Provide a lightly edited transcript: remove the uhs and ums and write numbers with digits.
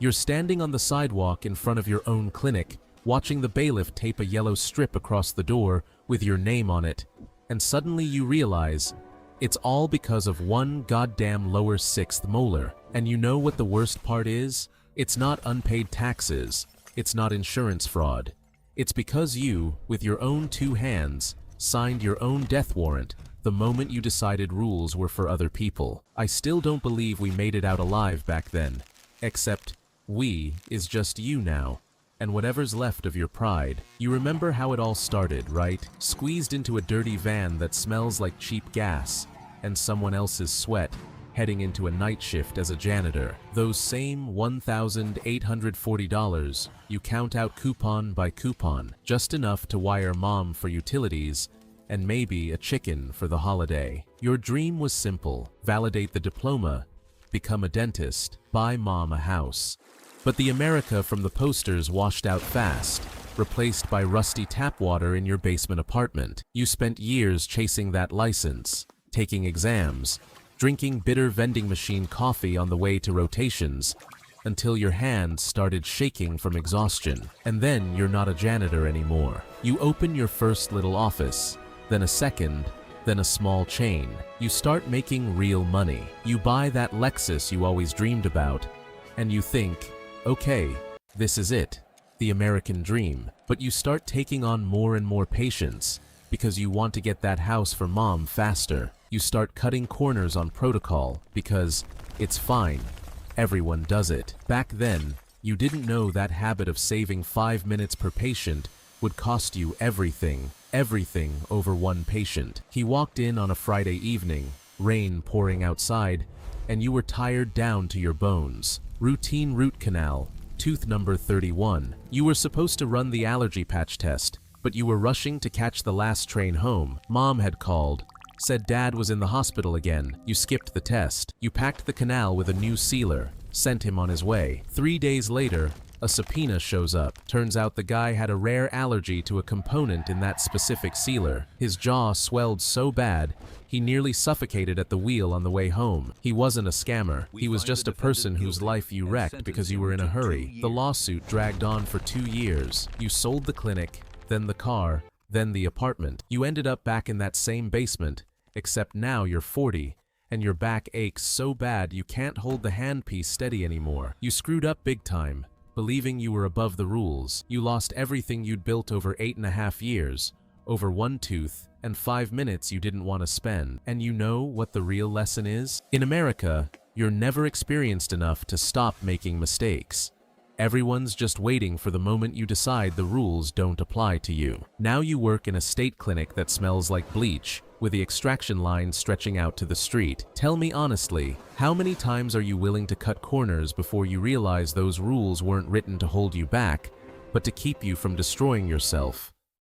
You're standing on the sidewalk in front of your own clinic, watching the bailiff tape a yellow strip across the door with your name on it, and suddenly you realize it's all because of one goddamn lower sixth molar. And you know what the worst part is? It's not unpaid taxes. It's not insurance fraud. It's because you, with your own two hands, signed your own death warrant the moment you decided rules were for other people. I still don't believe we made it out alive back then. Except, we is just you now. And whatever's left of your pride. You remember how it all started, right? Squeezed into a dirty van that smells like cheap gas, and someone else's sweat, heading into a night shift as a janitor. Those same $1,840, you count out coupon by coupon, just enough to wire mom for utilities, and maybe a chicken for the holiday. Your dream was simple: validate the diploma, become a dentist, buy mom a house. But the America from the posters washed out fast, replaced by rusty tap water in your basement apartment. You spent years chasing that license, taking exams, drinking bitter vending machine coffee on the way to rotations, until your hands started shaking from exhaustion. And then you're not a janitor anymore. You open your first little office, then a second, then a small chain. You start making real money. You buy that Lexus you always dreamed about, and you think, okay, this is it, the American dream. But you start taking on more and more patients because you want to get that house for mom faster. You start cutting corners on protocol because it's fine, everyone does it. Back then, you didn't know that habit of saving 5 minutes per patient would cost you everything over one patient. He walked in on a Friday evening, rain pouring outside, and you were tired down to your bones. Routine root canal, tooth number 31. You were supposed to run the allergy patch test, but you were rushing to catch the last train home. Mom had called, said dad was in the hospital again. You skipped the test. You packed the canal with a new sealer, sent him on his way. 3 days later, a subpoena shows up. Turns out the guy had a rare allergy to a component in that specific sealer. His jaw swelled so bad, he nearly suffocated at the wheel on the way home. He wasn't a scammer. He was just a person whose life you wrecked because you were in a hurry. The lawsuit dragged on for 2 years. You sold the clinic, then the car, then the apartment. You ended up back in that same basement, except now you're 40, and your back aches so bad you can't hold the handpiece steady anymore. You screwed up big time, believing you were above the rules. You lost everything you'd built over 8.5 years, over one tooth, and 5 minutes you didn't want to spend. And you know what the real lesson is? In America, you're never experienced enough to stop making mistakes. Everyone's just waiting for the moment you decide the rules don't apply to you. Now you work in a state clinic that smells like bleach, with the extraction line stretching out to the street. Tell me honestly, how many times are you willing to cut corners before you realize those rules weren't written to hold you back, but to keep you from destroying yourself?